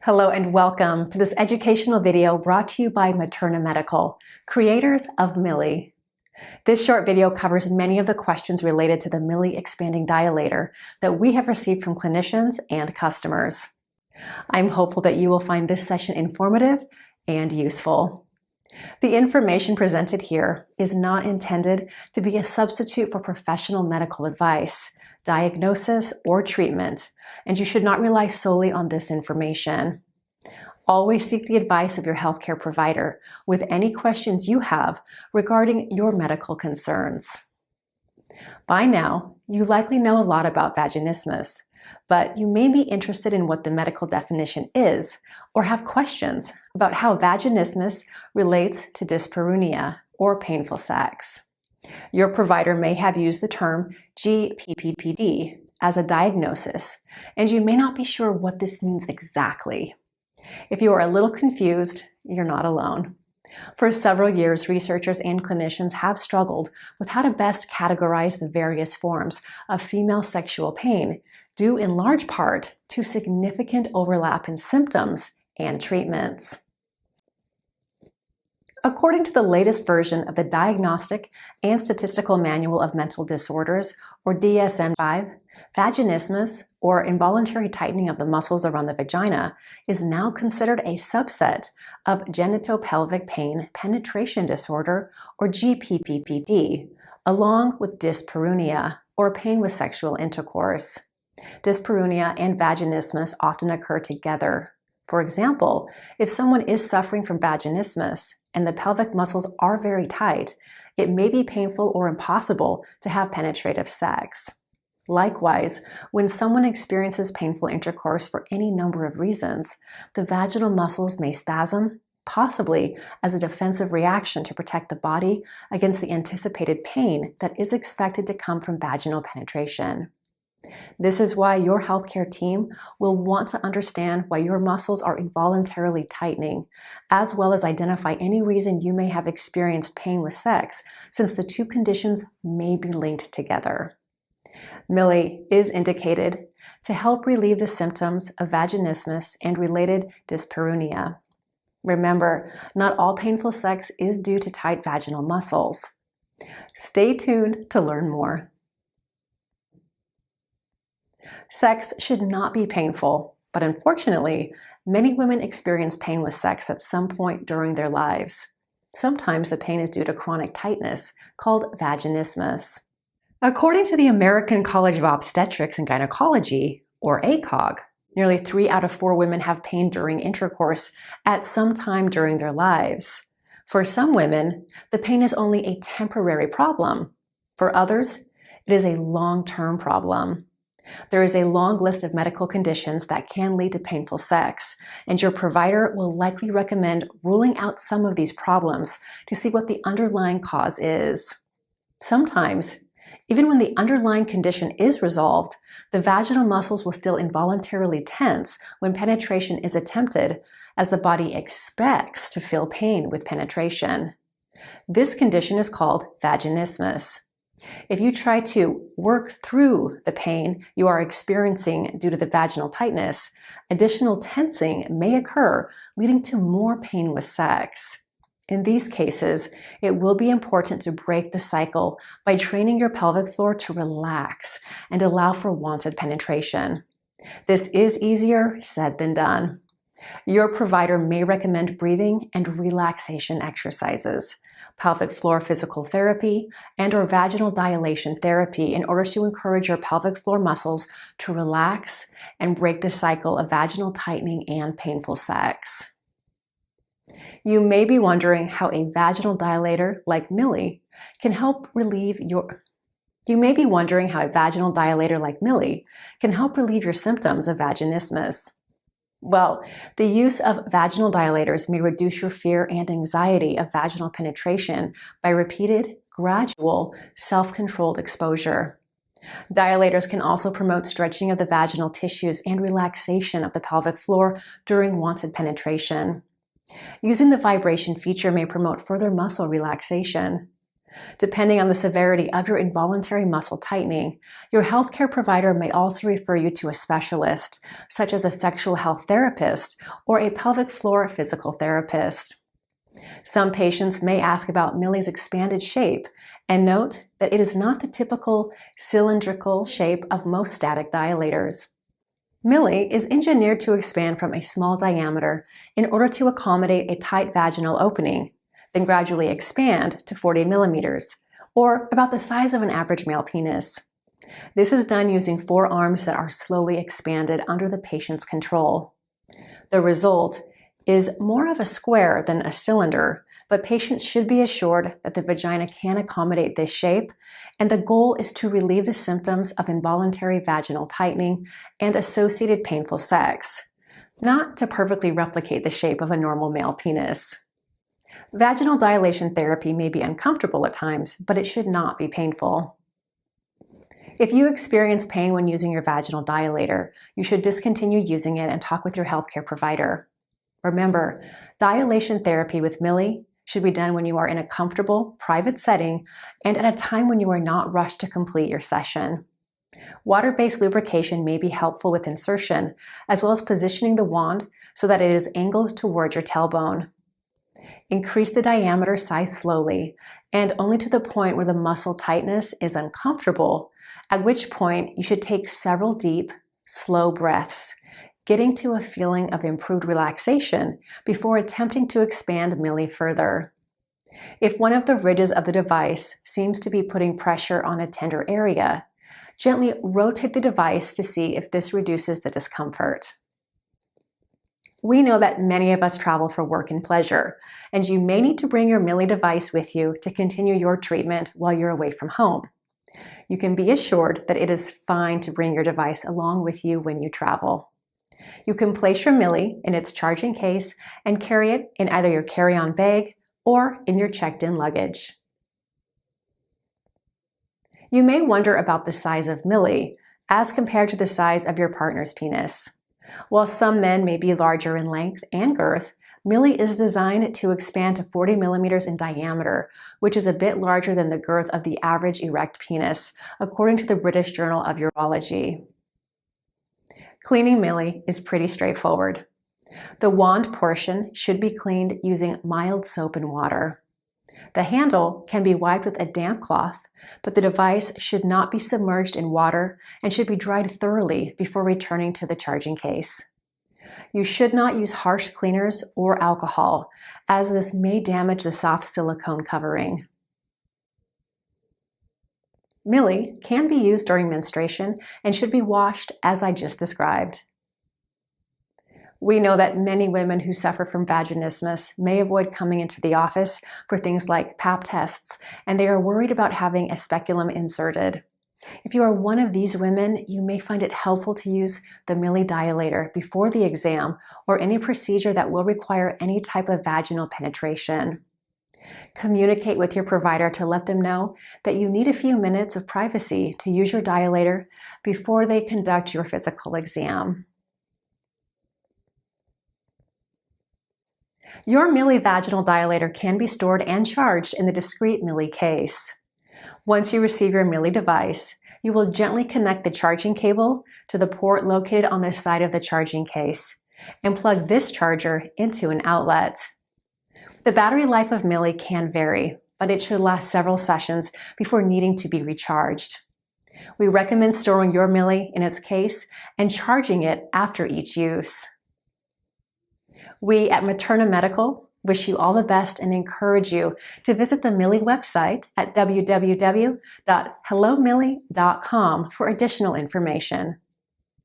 Hello and welcome to this educational video brought to you by Materna Medical, creators of Milli. This short video covers many of the questions related to the Milli expanding dilator that we have received from clinicians and customers. I'm hopeful that you will find this session informative and useful. The information presented here is not intended to be a substitute for professional medical advice, diagnosis, or treatment, and you should not rely solely on this information. Always seek the advice of your healthcare provider with any questions you have regarding your medical concerns. By now, you likely know a lot about vaginismus, but you may be interested in what the medical definition is or have questions about how vaginismus relates to dyspareunia or painful sex. Your provider may have used the term GPPPD as a diagnosis, and you may not be sure what this means exactly. If you are a little confused, you're not alone. For several years, researchers and clinicians have struggled with how to best categorize the various forms of female sexual pain, due in large part to significant overlap in symptoms and treatments. According to the latest version of the Diagnostic and Statistical Manual of Mental Disorders, or DSM-5, vaginismus, or involuntary tightening of the muscles around the vagina, is now considered a subset of genitopelvic pain penetration disorder, or GPPPD, along with dyspareunia, or pain with sexual intercourse. Dyspareunia and vaginismus often occur together. For example, if someone is suffering from vaginismus and the pelvic muscles are very tight, it may be painful or impossible to have penetrative sex. Likewise, when someone experiences painful intercourse for any number of reasons, the vaginal muscles may spasm, possibly as a defensive reaction to protect the body against the anticipated pain that is expected to come from vaginal penetration. This is why your healthcare team will want to understand why your muscles are involuntarily tightening, as well as identify any reason you may have experienced pain with sex, since the two conditions may be linked together. Milli is indicated to help relieve the symptoms of vaginismus and related dyspareunia. Remember, not all painful sex is due to tight vaginal muscles. Stay tuned to learn more. Sex should not be painful, but unfortunately, many women experience pain with sex at some point during their lives. Sometimes the pain is due to chronic tightness, called vaginismus. According to the American College of Obstetrics and Gynecology, or ACOG, nearly 3 out of 4 women have pain during intercourse at some time during their lives. For some women, the pain is only a temporary problem. For others, it is a long-term problem. There is a long list of medical conditions that can lead to painful sex, and your provider will likely recommend ruling out some of these problems to see what the underlying cause is. Sometimes, even when the underlying condition is resolved, the vaginal muscles will still involuntarily tense when penetration is attempted, as the body expects to feel pain with penetration. This condition is called vaginismus. If you try to work through the pain you are experiencing due to the vaginal tightness, additional tensing may occur, leading to more pain with sex. In these cases, it will be important to break the cycle by training your pelvic floor to relax and allow for wanted penetration. This is easier said than done. Your provider may recommend breathing and relaxation exercises, pelvic floor physical therapy, and/or vaginal dilation therapy in order to encourage your pelvic floor muscles to relax and break the cycle of vaginal tightening and painful sex. You may be wondering how a vaginal dilator like Milli can help relieve your symptoms of vaginismus. Well, the use of vaginal dilators may reduce your fear and anxiety of vaginal penetration by repeated, gradual, self-controlled exposure. Dilators can also promote stretching of the vaginal tissues and relaxation of the pelvic floor during wanted penetration. Using the vibration feature may promote further muscle relaxation. Depending on the severity of your involuntary muscle tightening, your healthcare provider may also refer you to a specialist, such as a sexual health therapist or a pelvic floor physical therapist. Some patients may ask about Milli's expanded shape, and note that it is not the typical cylindrical shape of most static dilators. Milli is engineered to expand from a small diameter in order to accommodate a tight vaginal opening, then gradually expand to 40 millimeters, or about the size of an average male penis. This is done using 4 arms that are slowly expanded under the patient's control. The result is more of a square than a cylinder, but patients should be assured that the vagina can accommodate this shape, and the goal is to relieve the symptoms of involuntary vaginal tightening and associated painful sex, not to perfectly replicate the shape of a normal male penis. Vaginal dilation therapy may be uncomfortable at times, but it should not be painful. If you experience pain when using your vaginal dilator, you should discontinue using it and talk with your healthcare provider. Remember, dilation therapy with Milli should be done when you are in a comfortable, private setting and at a time when you are not rushed to complete your session. Water-based lubrication may be helpful with insertion, as well as positioning the wand so that it is angled towards your tailbone. Increase the diameter size slowly and only to the point where the muscle tightness is uncomfortable, at which point you should take several deep, slow breaths, getting to a feeling of improved relaxation before attempting to expand Milli further. If one of the ridges of the device seems to be putting pressure on a tender area, gently rotate the device to see if this reduces the discomfort. We know that many of us travel for work and pleasure, and you may need to bring your Milli device with you to continue your treatment while you're away from home. You can be assured that it is fine to bring your device along with you when you travel. You can place your Milli in its charging case and carry it in either your carry-on bag or in your checked-in luggage. You may wonder about the size of Milli as compared to the size of your partner's penis. While some men may be larger in length and girth, Milli is designed to expand to 40 millimeters in diameter, which is a bit larger than the girth of the average erect penis, according to the British Journal of Urology. Cleaning Milli is pretty straightforward. The wand portion should be cleaned using mild soap and water. The handle can be wiped with a damp cloth, but the device should not be submerged in water and should be dried thoroughly before returning to the charging case. You should not use harsh cleaners or alcohol, as this may damage the soft silicone covering. Milli can be used during menstruation and should be washed as I just described. We know that many women who suffer from vaginismus may avoid coming into the office for things like Pap tests, and they are worried about having a speculum inserted. If you are one of these women, you may find it helpful to use the Milli dilator before the exam or any procedure that will require any type of vaginal penetration. Communicate with your provider to let them know that you need a few minutes of privacy to use your dilator before they conduct your physical exam. Your Milli Vaginal Dilator can be stored and charged in the discrete Milli case. Once you receive your Milli device, you will gently connect the charging cable to the port located on the side of the charging case and plug this charger into an outlet. The battery life of Milli can vary, but it should last several sessions before needing to be recharged. We recommend storing your Milli in its case and charging it after each use. We at Materna Medical wish you all the best and encourage you to visit the Milli website at www.hellomilli.com for additional information.